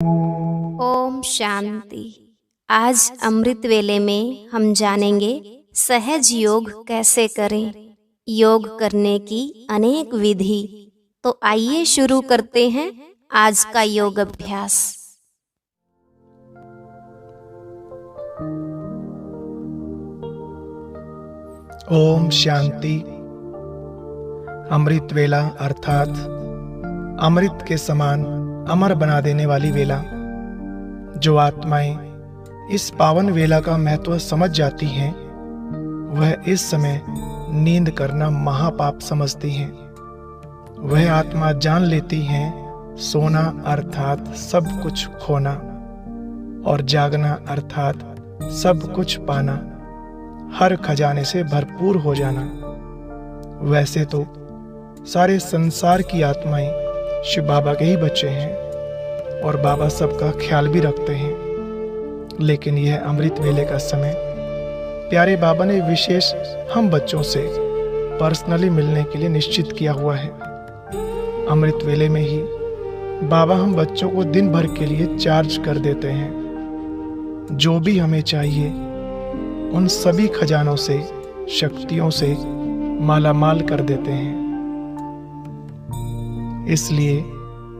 ओम शांति। आज अमृत वेले में हम जानेंगे सहज योग कैसे करें। योग करने की अनेक विधि। तो आइए शुरू करते हैं आज का योग अभ्यास। ओम शांति। अमृत वेला अर्थात अमृत के समान अमर बना देने वाली वेला। जो आत्माएं इस पावन वेला का महत्व समझ जाती हैं, वह इस समय नींद करना महापाप समझती हैं। वह आत्मा जान लेती हैं सोना अर्थात सब कुछ खोना और जागना अर्थात सब कुछ पाना, हर खजाने से भरपूर हो जाना। वैसे तो सारे संसार की आत्माएं शिव बाबा के ही बच्चे हैं और बाबा सबका ख्याल भी रखते हैं, लेकिन यह अमृत वेले का समय प्यारे बाबा ने विशेष हम बच्चों से पर्सनली मिलने के लिए निश्चित किया हुआ है। अमृत वेले में ही बाबा हम बच्चों को दिन भर के लिए चार्ज कर देते हैं। जो भी हमें चाहिए उन सभी खजानों से, शक्तियों से मालामाल कर देते हैं। इसलिए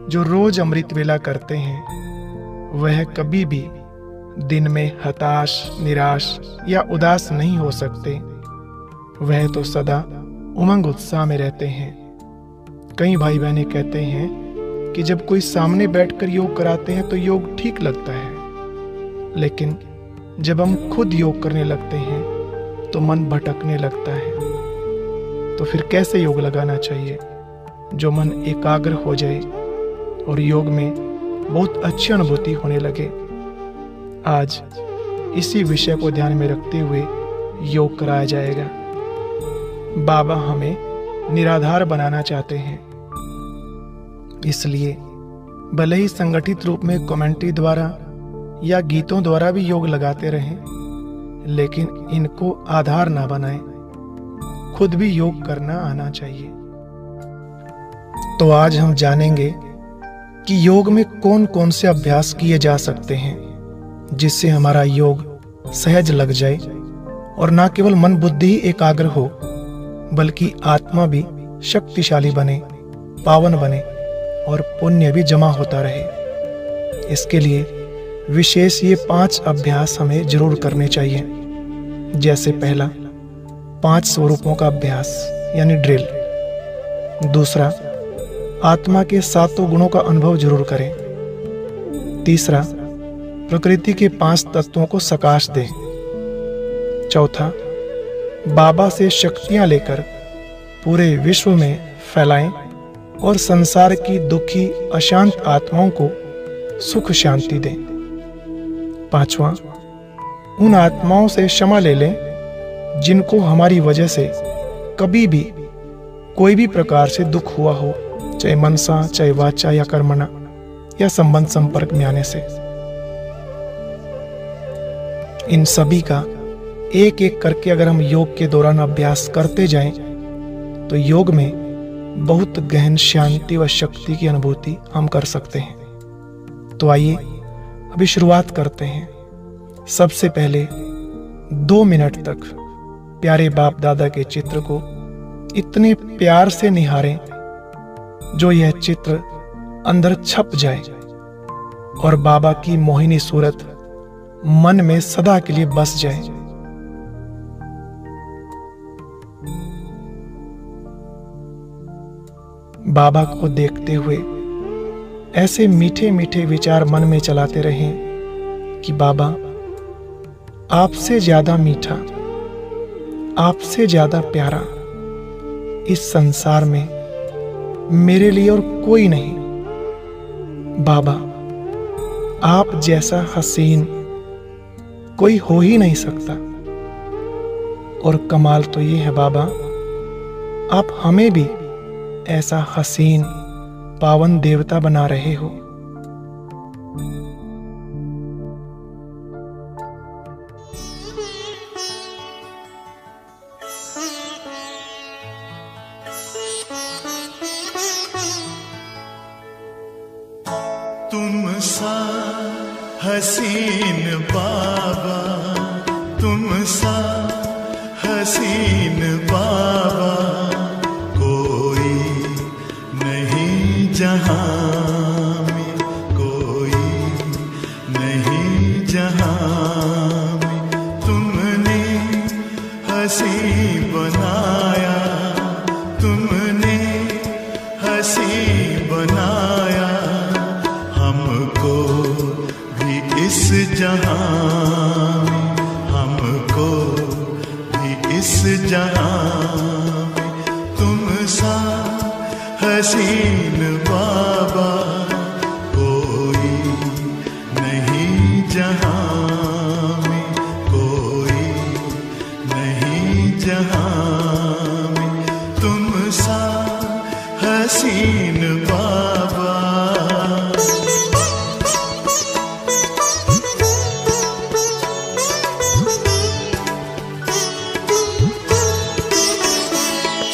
जो रोज अमृत वेला करते हैं, वह कभी भी दिन में हताश, निराश या उदास नहीं हो सकते। वह तो सदा उमंग उत्साह में रहते हैं। कई भाई बहनें कहते हैं कि जब कोई सामने बैठकर योग कराते हैं तो योग ठीक लगता है, लेकिन जब हम खुद योग करने लगते हैं तो मन भटकने लगता है। तो फिर कैसे योग लगाना चाहिए जो मन एकाग्र हो जाए और योग में बहुत अच्छी अनुभूति होने लगे। आज इसी विषय को ध्यान में रखते हुए योग कराया जाएगा। बाबा हमें निराधार बनाना चाहते हैं, इसलिए भले ही संगठित रूप में कमेंट्री द्वारा या गीतों द्वारा भी योग लगाते रहें, लेकिन इनको आधार ना बनाएं। खुद भी योग करना आना चाहिए। तो आज हम जानेंगे कि योग में कौन कौन से अभ्यास किए जा सकते हैं जिससे हमारा योग सहज लग जाए और ना केवल मन बुद्धि ही एकाग्र हो, बल्कि आत्मा भी शक्तिशाली बने, पावन बने और पुण्य भी जमा होता रहे। इसके लिए विशेष ये 5 अभ्यास हमें जरूर करने चाहिए। जैसे पहला 5 स्वरूपों का अभ्यास यानी ड्रिल। दूसरा, आत्मा के 7 गुणों का अनुभव जरूर करें। तीसरा, प्रकृति के 5 तत्वों को सकाश दें। चौथा, बाबा से शक्तियां लेकर पूरे विश्व में फैलाएं और संसार की दुखी अशांत आत्माओं को सुख शांति दें। पांचवा, उन आत्माओं से क्षमा ले लें जिनको हमारी वजह से कभी भी कोई भी प्रकार से दुख हुआ हो, चाहे मनसा, चाहे वाचा या कर्मणा या संबंध संपर्क में आने से। इन सभी का एक एक करके अगर हम योग के दौरान अभ्यास करते जाएं, तो योग में बहुत गहन शांति व शक्ति की अनुभूति हम कर सकते हैं। तो आइए अभी शुरुआत करते हैं। सबसे पहले 2 मिनट तक प्यारे बाप दादा के चित्र को इतने प्यार से निहारें जो यह चित्र अंदर छप जाए और बाबा की मोहिनी सूरत मन में सदा के लिए बस जाए। बाबा को देखते हुए ऐसे मीठे मीठे विचार मन में चलाते रहें कि बाबा, आपसे ज्यादा मीठा, आपसे ज्यादा प्यारा इस संसार में मेरे लिए और कोई नहीं। बाबा, आप जैसा हसीन कोई हो ही नहीं सकता। और कमाल तो ये है बाबा, आप हमें भी ऐसा हसीन पावन देवता बना रहे हो। तुम सा हसीन बाबा, तुम सा हसीन बाबा कोई नहीं जहां में, कोई नहीं जहां में। तुमने हंसी बनाया, तुमने हंसी बनाया हमको भी इस जहां में, हमको भी इस जहां में। तुम सा हसीन बाबा कोई नहीं जहां में, कोई नहीं जहां में। तुम सा हसीन बाबा।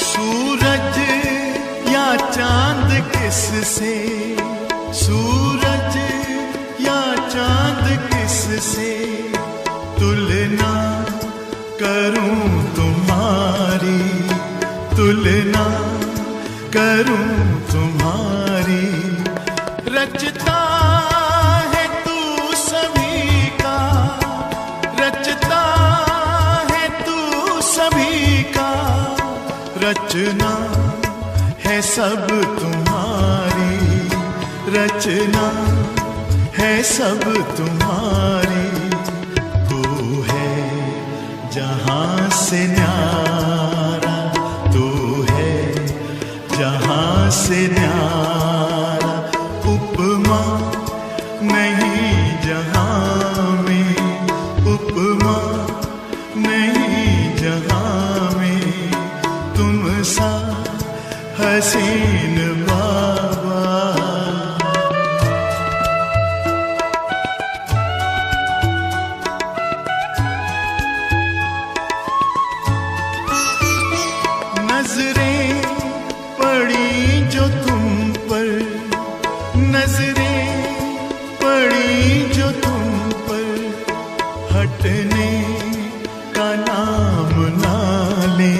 सूरज या चांद किससे, सूरज या चांद किससे तुलना करूं तुम्हारी, तुलना करूं तुम्हारी। रचता है तू सभी का, रचता है तू सभी का। रचना है सब तुम्हारी, रचना है सब तुम्हारी। तू है जहां से न्यारा, तू है जहां से न्यारा। उपमा नहीं जहां में, उपमा नहीं जहां में। तुम सा हसीन बाबा। नजरें पड़ी जो तुम पर, नजरें पड़ी जो तुम पर। हटने का नाम ना ले,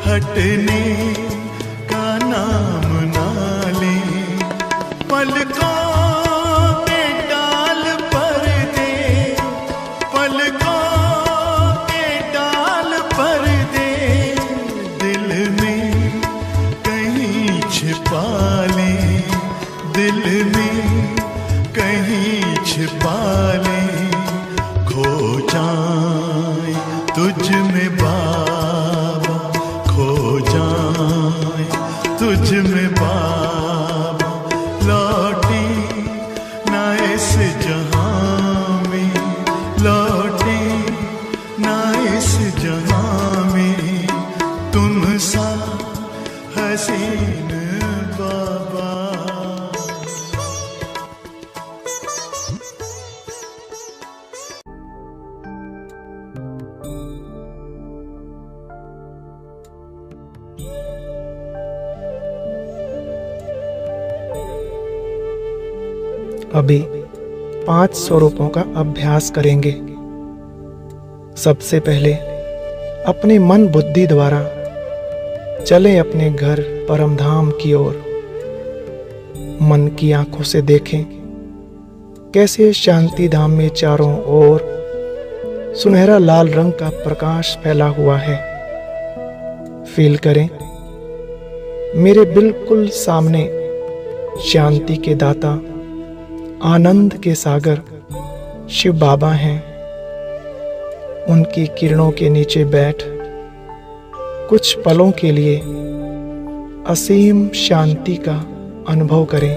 हटने का नाम ना ले। पलकों के डाल पर दे, पलकों के डाल पर दे। दिल में कहीं छिपा ले, दिल में कहीं छिपा ले। खो जाए तुझ में बाबा, खो जाए तुझ में बाबा। लौटे ना इस जहां में, लौटे ना इस जहां में। तुम सा हसीन बाबा। अभी 5 स्वरूपों का अभ्यास करेंगे। सबसे पहले अपने मन बुद्धि द्वारा चले अपने घर परमधाम की ओर। मन की आंखों से देखें कैसे शांति धाम में चारों ओर सुनहरा लाल रंग का प्रकाश फैला हुआ है। फील करें मेरे बिल्कुल सामने शांति के दाता, आनंद के सागर शिव बाबा हैं। उनकी किरणों के नीचे बैठ कुछ पलों के लिए असीम शांति का अनुभव करें।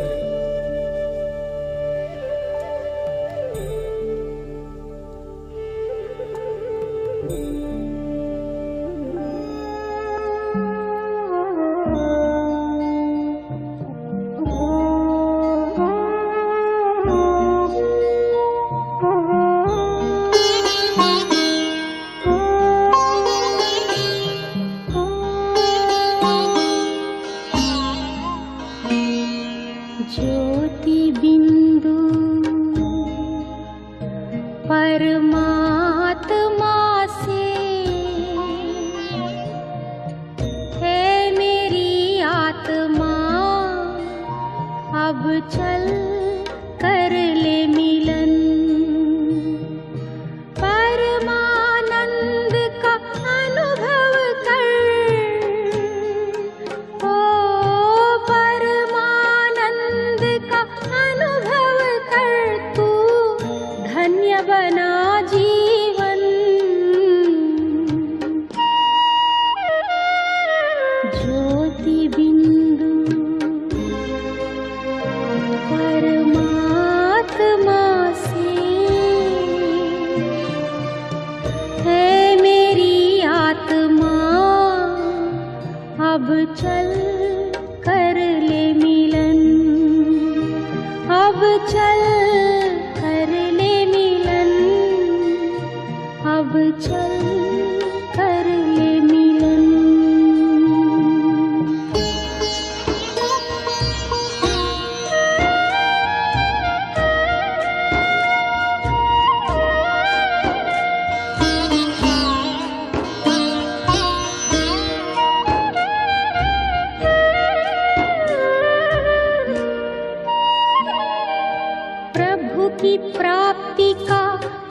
की प्राप्ति का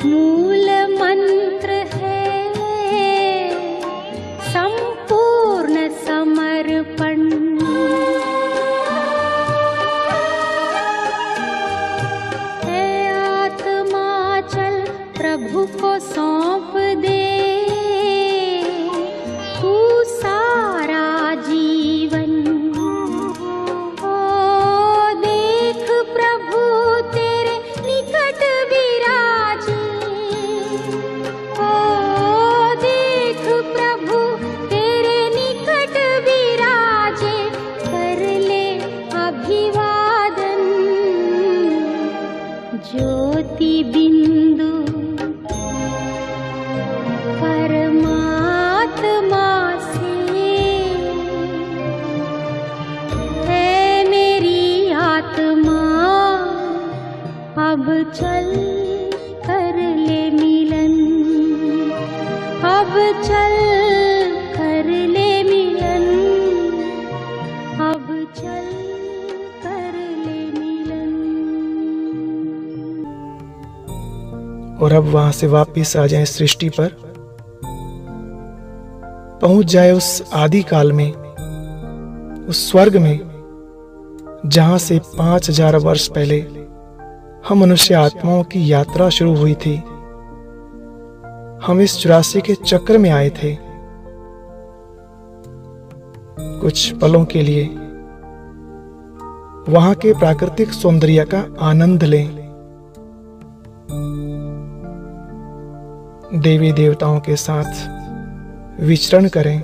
मूल मंत्र है संपूर्ण समर्पण। है आत्मा चल प्रभु को सौंप दे तू सारा जीवन। ओ देख प्रभु तेरे निकट विराजे, ओ देख प्रभु तेरे निकट विराजे, कर ले अभिवादन। ज्योति बिंदु परमात्मा से है मेरी आत्मा, अब चल कर ले मिलन, अब चल कर ले मिलन, अब चल कर ले मिलन। और अब वहां से वापिस आ जाएं सृष्टि पर, पहुंच जाए उस आदि काल में, उस स्वर्ग में जहां से 5000 वर्ष पहले हम मनुष्य आत्माओं की यात्रा शुरू हुई थी। हम इस 84 के चक्र में आए थे। कुछ पलों के लिए वहां के प्राकृतिक सौंदर्य का आनंद लें, देवी देवताओं के साथ विचरण करें।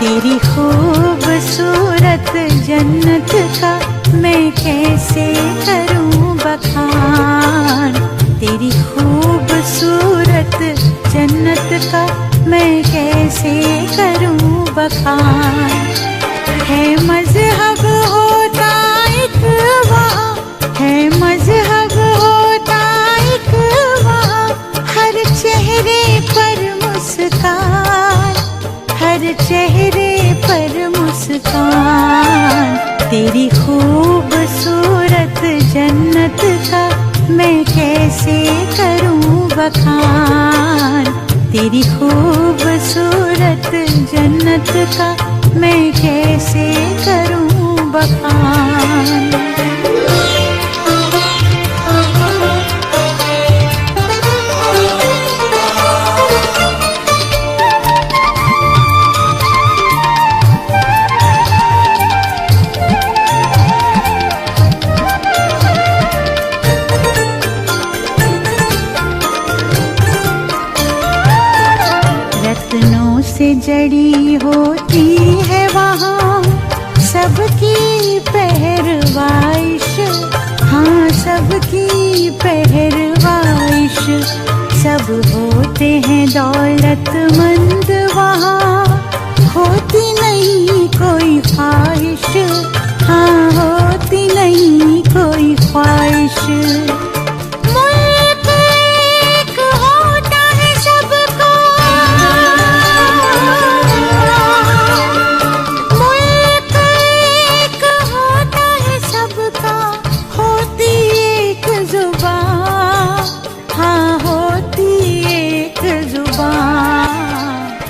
तेरी खूबसूरत जन्नत का मैं कैसे करूं बखान। तेरी खूबसूरत जन्नत का मैं कैसे करूं बखान। है मजहब होता एक वहाँ, है मजहब होता एक वहाँ, हर चेहरे पर मुस्कान, हर चेहरे पर मुस्कान। तेरी खूबसूरत जन्नत का मैं कैसे करूं बखान। तेरी खूबसूरत जन्नत का मैं कैसे करूं बखान। रत्नों से जड़ी होती है वहाँ सबकी पहरवाइश, हाँ सबकी पहरवाइश। सब होते हैं दौलतमंद वहाँ, होती नहीं कोई ख्वाहिश, हाँ होती नहीं कोई ख्वाहिश।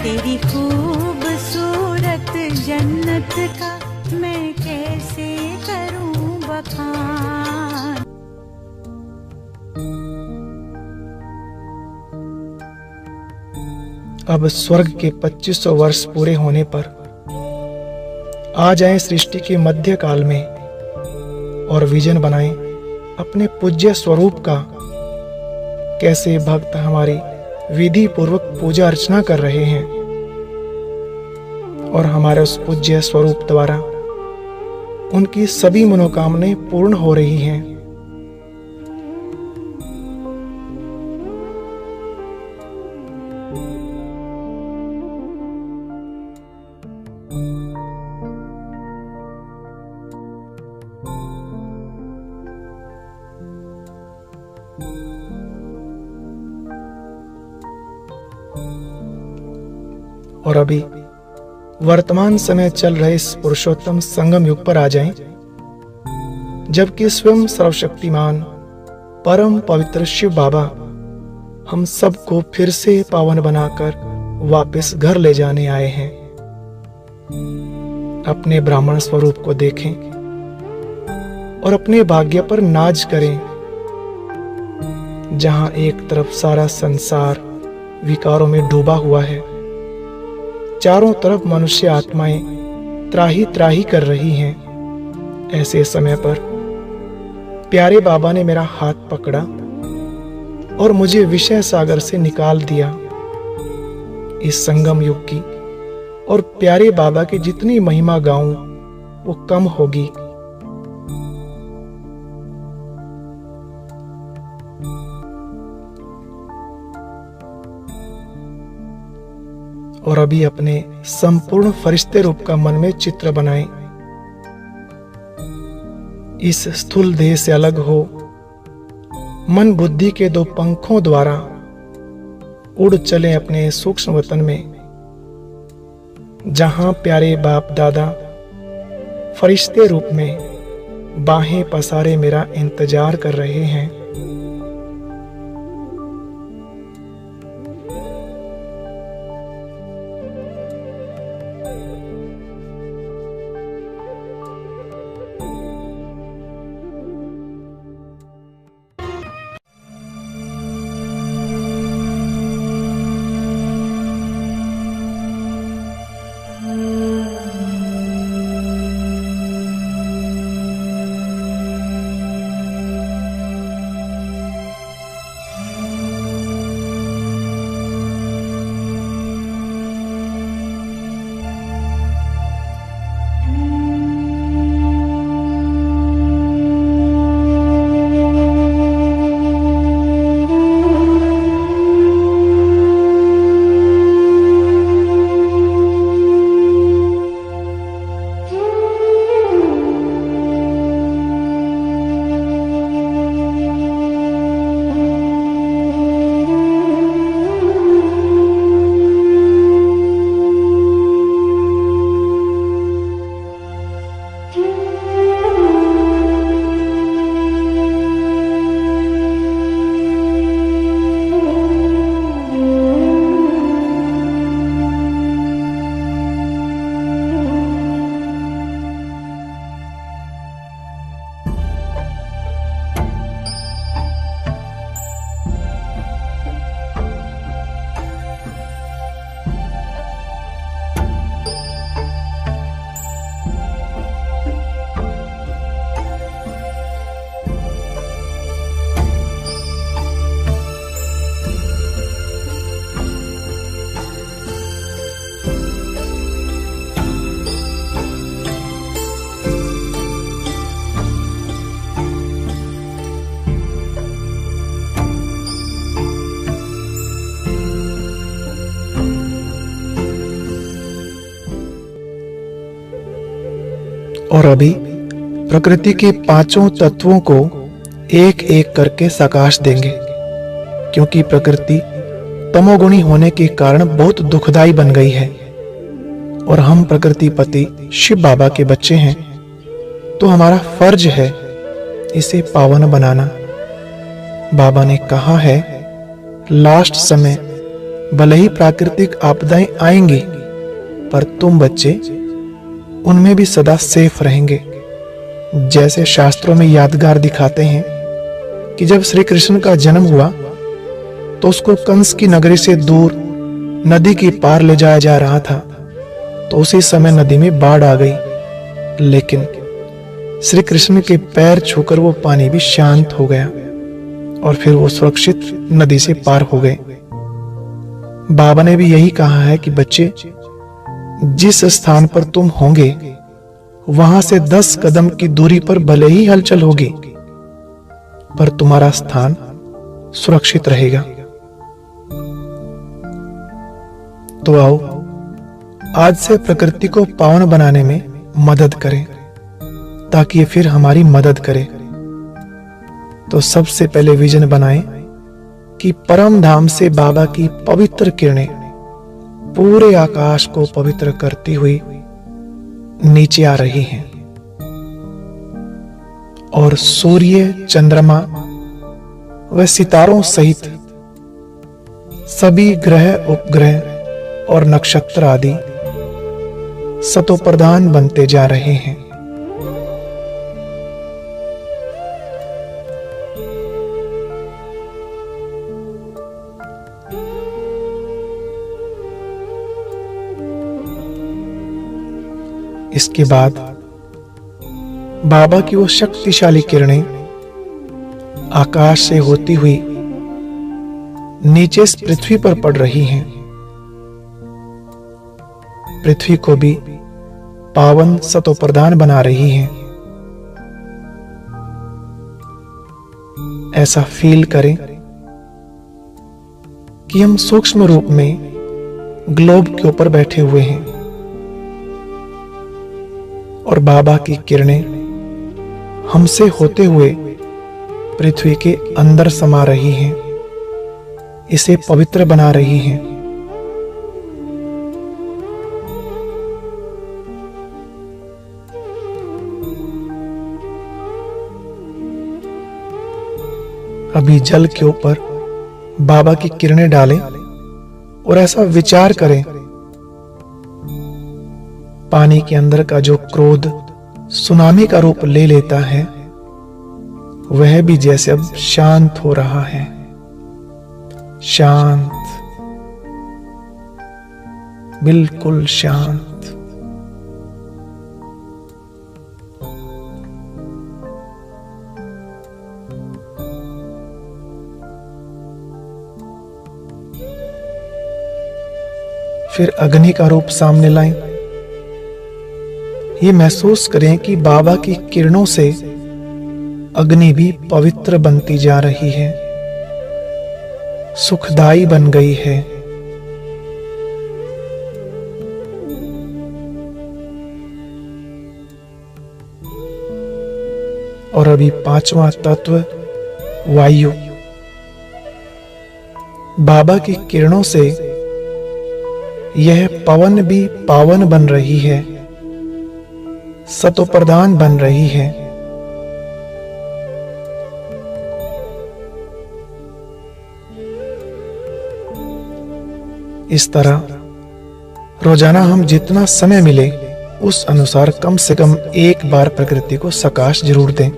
तेरी खूबसूरत जन्नत का मैं कैसे करूं बखान। अब स्वर्ग के 2500 वर्ष पूरे होने पर आ जाएं सृष्टि के मध्य काल में और विजन बनाएं अपने पूज्य स्वरूप का। कैसे भक्त हमारी विधि पूर्वक पूजा अर्चना कर रहे हैं और हमारे उस पूज्य स्वरूप द्वारा उनकी सभी मनोकामनाएं पूर्ण हो रही हैं। और अभी वर्तमान समय चल रहे इस पुरुषोत्तम संगम युग पर आ जाएं, जबकि स्वयं सर्वशक्तिमान परम पवित्र शिव बाबा हम सबको फिर से पावन बनाकर वापस घर ले जाने आए हैं। अपने ब्राह्मण स्वरूप को देखें और अपने भाग्य पर नाज करें। जहां एक तरफ सारा संसार विकारों में डूबा हुआ है, चारों तरफ मनुष्य आत्माएं त्राही त्राही कर रही हैं, ऐसे समय पर प्यारे बाबा ने मेरा हाथ पकड़ा और मुझे विषय सागर से निकाल दिया। इस संगम युग की और प्यारे बाबा की जितनी महिमा गाऊं वो कम होगी। और अभी अपने संपूर्ण फरिश्ते रूप का मन में चित्र बनाएं। इस स्थूल देह से अलग हो, मन बुद्धि के दो पंखों द्वारा उड़ चले अपने सूक्ष्म वतन में, जहां प्यारे बाप दादा फरिश्ते रूप में बाहें पसारे मेरा इंतजार कर रहे हैं। और अभी प्रकृति के पांचों तत्वों को एक एक करके सकाश देंगे, क्योंकि प्रकृति तमोगुणी होने के कारण बहुत दुखदाई बन गई है और हम प्रकृतिपति शिव बाबा के बच्चे हैं, तो हमारा फर्ज है इसे पावन बनाना। बाबा ने कहा है, लास्ट समय भले ही प्राकृतिक आपदाएं आएंगी, पर तुम बच्चे उनमें भी सदा सेफ रहेंगे। जैसे शास्त्रों में यादगार दिखाते हैं कि जब श्री कृष्ण का जन्म हुआ तो उसको कंस की नगरी से दूर नदी के पार ले जाया जा रहा था, तो उसी समय नदी में बाढ़ आ गई, लेकिन श्री कृष्ण के पैर छूकर वो पानी भी शांत हो गया और फिर वो सुरक्षित नदी से पार हो गए। बाबा ने भी यही कहा है कि बच्चे, जिस स्थान पर तुम होंगे वहां से 10 कदम की दूरी पर भले ही हलचल होगी, पर तुम्हारा स्थान सुरक्षित रहेगा। तो आओ आज से प्रकृति को पावन बनाने में मदद करें, ताकि ये फिर हमारी मदद करे। तो सबसे पहले विजन बनाएं कि परम धाम से बाबा की पवित्र किरणें पूरे आकाश को पवित्र करती हुई नीचे आ रही हैं और सूर्य, चंद्रमा व सितारों सहित सभी ग्रह, उपग्रह और नक्षत्र आदि सतोप्रधान बनते जा रहे हैं। इसके बाद बाबा की वो शक्तिशाली किरणें आकाश से होती हुई नीचे इस पृथ्वी पर पड़ रही हैं। पृथ्वी को भी पावन सतोप्रधान बना रही हैं। ऐसा फील करें कि हम सूक्ष्म रूप में ग्लोब के ऊपर बैठे हुए हैं और बाबा की किरणें हमसे होते हुए पृथ्वी के अंदर समा रही हैं, इसे पवित्र बना रही हैं। अभी जल के ऊपर बाबा की किरणें डालें और ऐसा विचार करें, पानी के अंदर का जो क्रोध सुनामी का रूप ले लेता है वह भी जैसे अब शांत हो रहा है। शांत, बिल्कुल शांत। फिर अग्नि का रूप सामने लाएं। ये महसूस करें कि बाबा की किरणों से अग्नि भी पवित्र बनती जा रही है, सुखदाई बन गई है। और अभी पांचवा तत्व वायु बाबा की किरणों से यह पवन भी पावन बन रही है, सतोप्रधान बन रही है। इस तरह रोजाना हम जितना समय मिले उस अनुसार कम से कम एक बार प्रकृति को सकाश जरूर दें।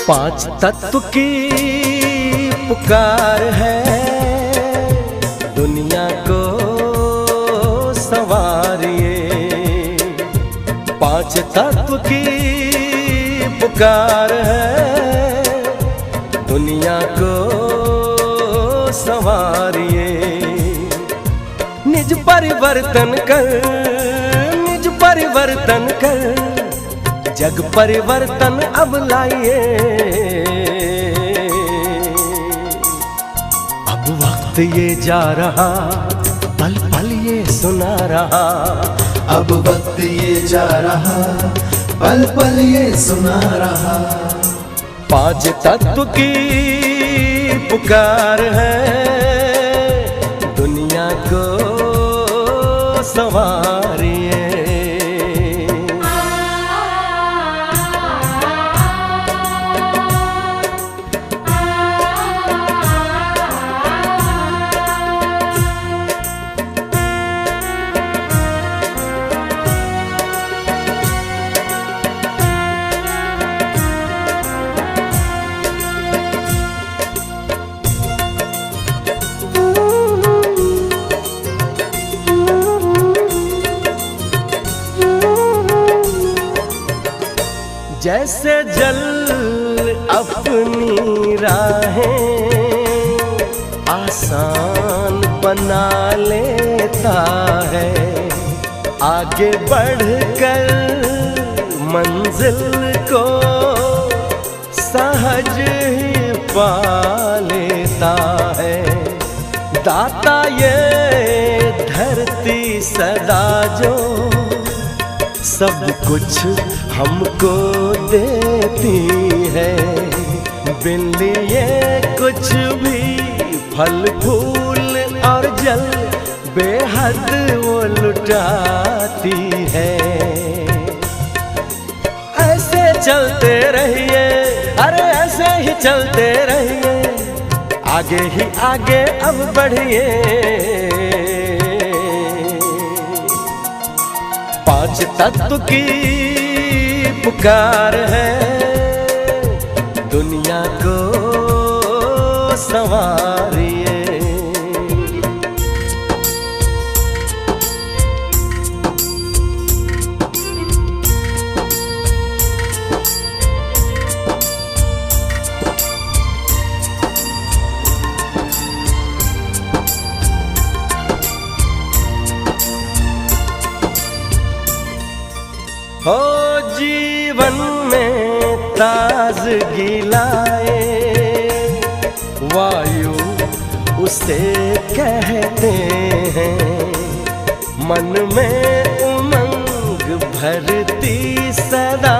पांच तत्व की पुकार है, दुनिया को संवारिए। पांच तत्व की पुकार है, दुनिया को संवारिए। निज परिवर्तन कर, निज परिवर्तन कर, जग परिवर्तन अब लाइए। अब वक्त ये जा रहा, पल पल ये सुना रहा। अब वक्त ये जा रहा, पल पल ये सुना रहा। पांच तत्व की पुकार है, दुनिया को संवारिए। जैसे जल अपनी राहें आसान बना लेता है, आगे बढ़कर मंजिल को सहज ही पा लेता है। दाता ये धरती सदा जो सब कुछ हमको देती है, बिन लिए कुछ भी फल फूल और जल बेहद वो लुटाती है। ऐसे चलते रहिए, अरे ऐसे ही चलते रहिए, आगे ही आगे अब बढ़िए। 5 तत्व की पुकार है, दुनिया को संवारिए। हो जीवन में ताजगी लाए वायु उसे कहते हैं, मन में उमंग भरती सदा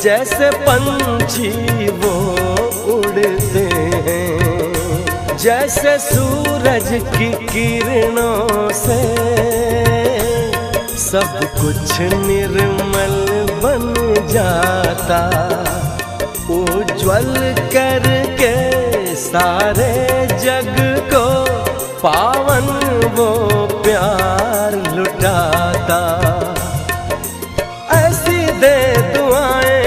जैसे पंछी वो उड़ते हैं। जैसे सूरज की किरणों से सब कुछ निर्मल बन जाता, उज्ज्वल करके सारे जग को पावन वो प्यार लुटाता। ऐसी दे दुआएं,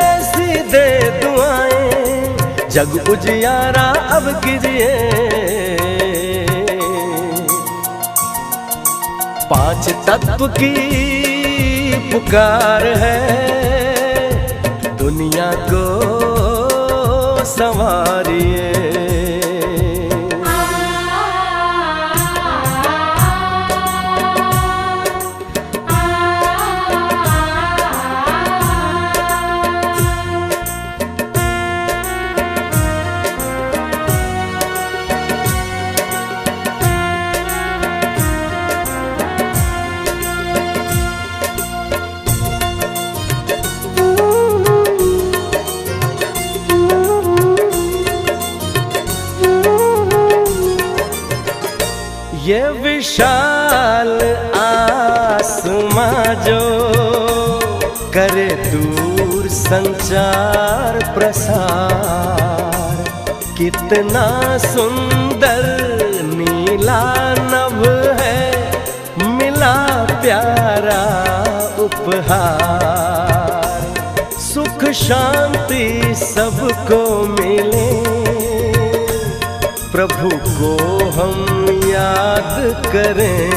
ऐसी दे दुआएं, जग उजियारा अब कीजिए। 5 तत्व की पुकार है, दुनिया को संवारिए। ये विशाल आसमां जो करे दूर संचार प्रसार, कितना सुंदर नीला नभ है मिला प्यारा उपहार। सुख शांति सबको मिले, प्रभु को हम याद करें।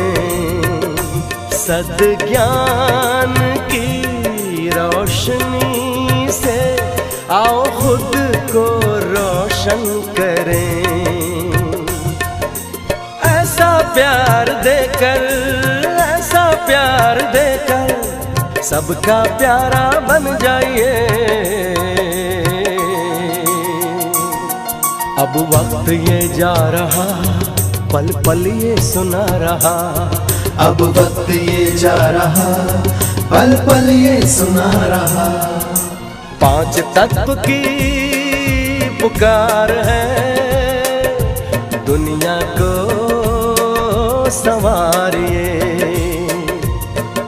सद्ज्ञान की रोशनी से आओ खुद को रोशन करें। ऐसा प्यार देकर, ऐसा प्यार देकर सबका प्यारा बन जाइए। अब वक्त ये जा रहा, पल पल ये सुना रहा। अब वक्त ये जा रहा, पल पल ये सुना रहा। 5 तत्व की पुकार है, दुनिया को संवारिए।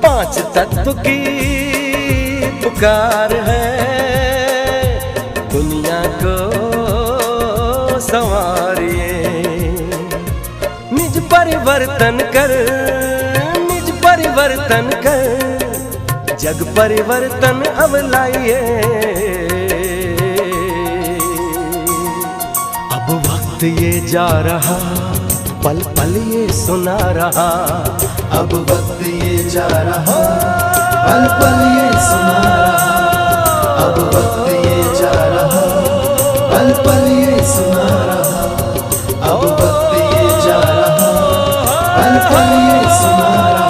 5 तत्व की पुकार है, दुनिया को संवारिए। निज परिवर्तन कर, निज परिवर्तन कर, जग परिवर्तन अब लाइए। अब वक्त ये जा रहा, पल पल ये सुना रहा। अब वक्त ये जा रहा, पल पल ये सुना रहा। अब वक्त ये जा रहा, पल पल ये सुना रहा। अब वक्त ये जा रहा, पल पल ये सुना रहा।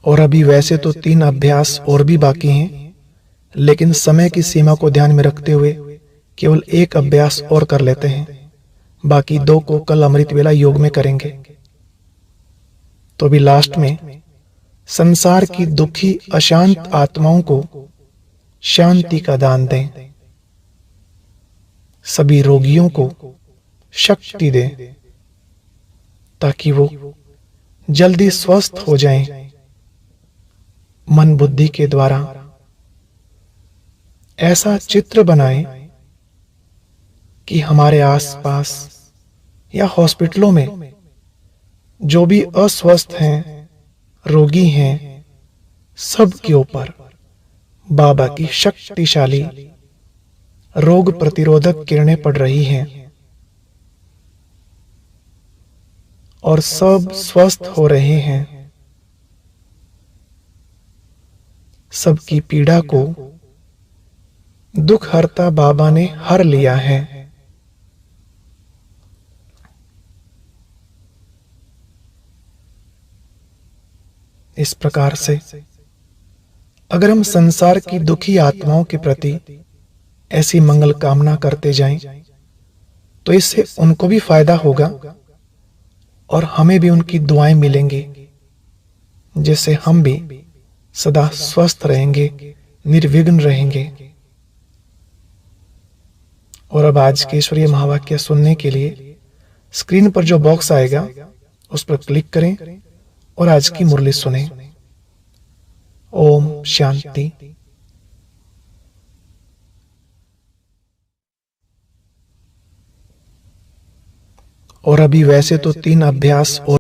और अभी वैसे तो 3 अभ्यास और भी बाकी हैं, लेकिन समय की सीमा को ध्यान में रखते हुए केवल 1 अभ्यास और कर लेते हैं। बाकी 2 को कल अमृत वेला योग में करेंगे। तो अभी लास्ट में संसार की दुखी अशांत आत्माओं को शांति का दान दें, सभी रोगियों को शक्ति दें ताकि वो जल्दी स्वस्थ हो जाएं। मन बुद्धि के द्वारा ऐसा चित्र बनाएं कि हमारे आसपास या हॉस्पिटलों में जो भी अस्वस्थ हैं, रोगी हैं, सब के ऊपर बाबा की शक्तिशाली रोग प्रतिरोधक किरणें पड़ रही हैं और सब स्वस्थ हो रहे हैं। सबकी पीड़ा को दुख हरता बाबा ने हर लिया है। इस प्रकार से अगर हम संसार की दुखी आत्माओं के प्रति ऐसी मंगल कामना करते जाएं, तो इससे उनको भी फायदा होगा और हमें भी उनकी दुआएं मिलेंगी, जिससे हम भी सदा स्वस्थ रहेंगे, निर्विघ्न रहेंगे। और अब आज के ईश्वरीय महावाक्य सुनने के लिए स्क्रीन पर जो बॉक्स आएगा उस पर क्लिक करें और आज की मुरली सुनें। ओम शांति। और अभी वैसे तो 3 अभ्यास और